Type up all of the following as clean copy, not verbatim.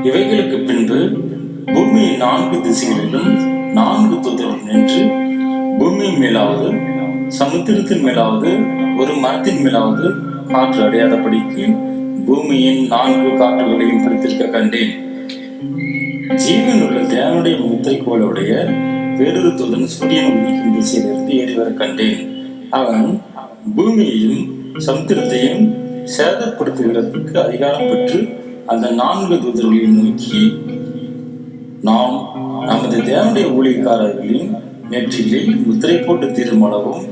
இவைகளுக்கு பின்பு பூமியின் 4 திசைகளிலும் 4 தூதர்கள் நின்று, பூமியின் மேலாவது சமுத்திரத்தின் மேலாவது ஒரு மரத்தின் மேலாவது காற்று அடையாதபடிக்கு பூமியின் 4 காற்றுகளையும் பிடித்திருக்க கண்டேன். ஜீவன் உள்ள தேவனுடைய முத்திரைக்கோளுடைய வேறொரு தூதன் சூரியன் உதிக்கும் திசையிலிருந்து ஏறி வர கண்டேன். அவன் பூமியையும் சமுத்திரத்தையும் சேதப்படுத்துகிறதுக்கு அதிகாரம் பெற்று அந்த 4 தூதர்களையும் நோக்கி, நாம் நமது தேவனுடைய ஊழியக்காரர்களின் நெற்றிகளில் முத்திரை போட்டு தீர்மானவும்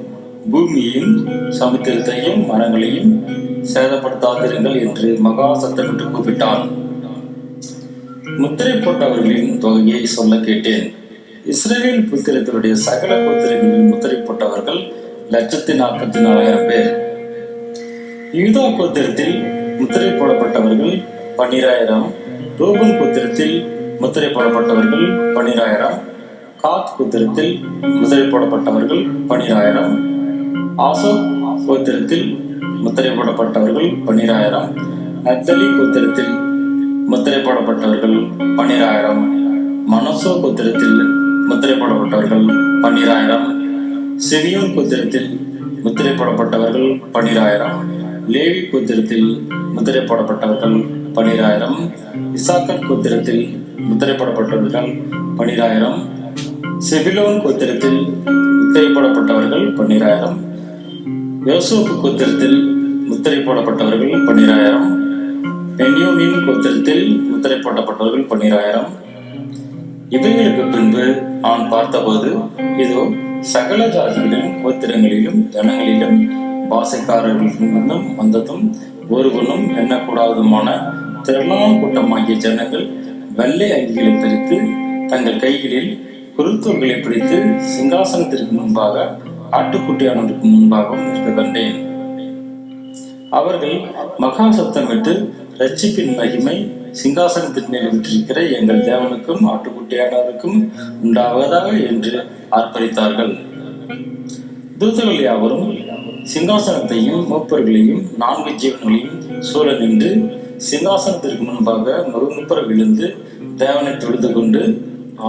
பூமியையும் சமுத்திரத்தையும் மரங்களையும் சேதப்படுத்தாதிருங்கள் என்று மகா சத்தமிட்டு கூப்பிட்டான். முத்திரை போட்டவர்களின் தொகையை சொல்ல கேட்டேன். இஸ்ரவேல் புத்திரத்தினுடைய சகல கோத்திரங்களில் முத்திரை போட்டவர்கள் 144,000 பேர். யூதா கோத்திரத்தில் முத்திரை போடப்பட்டவர்கள் 12,000. ரூபன் கோத்திரத்தில் முத்திரை போடப்பட்டவர்கள் 12,000. காத் கோத்திரத்தில் முத்திரை போடப்பட்டவர்கள் 12,000. ஆசோர் கோத்திரத்தில் முத்திரை போடப்பட்டவர்கள் 12,000. நப்தலி கோத்திரத்தில் முத்திரை போடப்பட்டவர்கள் 12,000. மனசோ கோத்திரத்தில் முத்திரை போடப்பட்டவர்கள் 12,000. சிமியோன் கோத்திரத்தில் முத்திரை போடப்பட்டவர்கள் 12,000. லேவி கோத்திரத்தில் முத்திரை போடப்பட்டவர்கள் 12,000. இசாக்கர் கோத்திரத்தில் முத்திரை போடப்பட்டவர்கள் 12,000. செபிலோன் கோத்திரத்தில் முத்திரை போடப்பட்டவர்கள் 12,000. யோசேப்பு கோத்திரத்தில் முத்திரை போடப்பட்டவர்கள் 12,000. பென்யாமீன் கோத்திரத்தில் முத்திரை போடப்பட்டவர்கள் 12,000. இவைகளுக்கு பின்பு நான் பார்த்தபோது, இதோ சகல ஜாதிகளிலும் கோத்திரங்களிலும் ஜனங்களிலும் பாசைக்காரர்களிடம் வந்ததும் ஒருவனும் எண்ணக்கூடாததுமான திரளான கூட்டமாகிய ஜனங்கள் வெள்ளை அங்கிகளை பிரித்து தங்கள் கைகளில் குருத்தோர்களை பிடித்து சிங்காசனத்திற்கு முன்பாக ஆட்டுக்குட்டியானவருக்கு முன்பாகவும் இருக்க கண்டேன். அவர்கள் மகா சத்தமிட்டு, இரட்சிப்பின் மகிமை சிங்காசனத்தின் மேல் விட்டிருக்கிற எங்கள் தேவனுக்கும் ஆட்டுக்குட்டியானவருக்கும் உண்டாவதாக என்று ஆர்ப்பரித்தார்கள். தூதர்கள் யாவரும் சிங்காசனத்தையும் மூப்பர்களையும் 4 ஜீவன்களையும் சூழ நின்று சிங்காசனத்திற்கு முன்பாக முகங்குப்புற விழுந்து தேவனை தொழுது கொண்டு,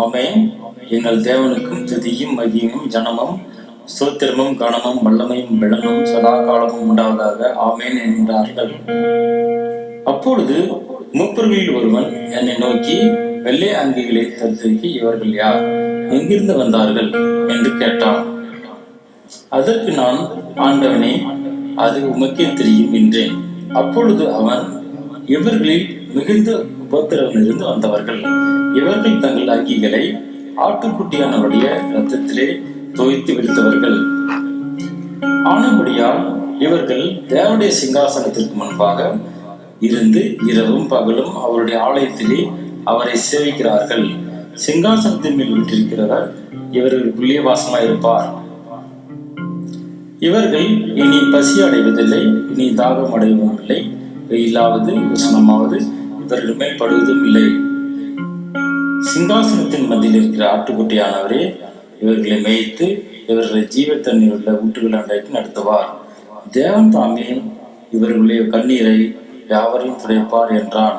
ஆமென், எங்கள் தேவனுக்கும் துதியும் மகிமையும் ஜனமும் ஸ்தோத்திரமும் கனமும் வல்லமையும் பெலனும் சதா காலமும் உண்டாவதாக, ஆமென் என்றார்கள். அப்பொழுது மூப்பர்களில் ஒருவன் என்னை நோக்கி, வெள்ளை அங்கிகளை தரித்து இவர்கள் யார், எங்கிருந்து வந்தார்கள் என்று கேட்டான். அதற்கு நான், ஆண்டவனே, அது உமக்கே தெரியும் என்றேன். அப்பொழுது அவன், இவர்களில் மிகுந்த உபத்திரவிலிருந்து வந்தவர்கள். இவர்கள் தங்கள் அங்கிகளை ஆட்டுக்குட்டியானவருடைய இரத்தத்திலே தோய்த்து விடுத்தவர்கள். ஆனபடியால் இவர்கள் தேவனுடைய சிங்காசனத்திற்கு முன்பாக இருந்து இரவும் பகலும் அவருடைய ஆலயத்திலே அவரை சேவிக்கிறார்கள். சிங்காசனத்தின் மேல் விட்டிருக்கிறவர் இவர்களுக்குள்ளே வாசமாயிருப்பார். இவர்கள் இனி பசி அடைவதில்லை, இனி தாகம் அடைவதும் இல்லை, வெயிலாவது உஷ்ணமாவது இவர்கள் மேல் படுவதும் இல்லை. சிங்காசனத்தின் மத்தியில் இருக்கிற ஆட்டுக்குட்டியானவரே இவர்களை மேய்த்து இவர்களை ஜீவ தண்ணீர் உள்ள ஊற்றுகள் அண்டைக்கு நடத்துவார். தேவன் தாமே இவர்களுடைய கண்ணீரை யாவரையும் துடைப்பார் என்றான்.